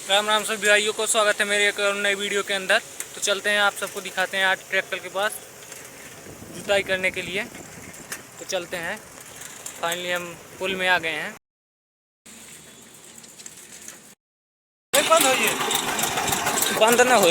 राम राम सभी भाइयों को स्वागत है मेरे एक और नई वीडियो के अंदर। तो चलते हैं, आप सबको दिखाते हैं आज ट्रैक्टर के पास जुताई करने के लिए। तो चलते हैं, फाइनली हम पुल में आ गए हैं। बंद ना हो।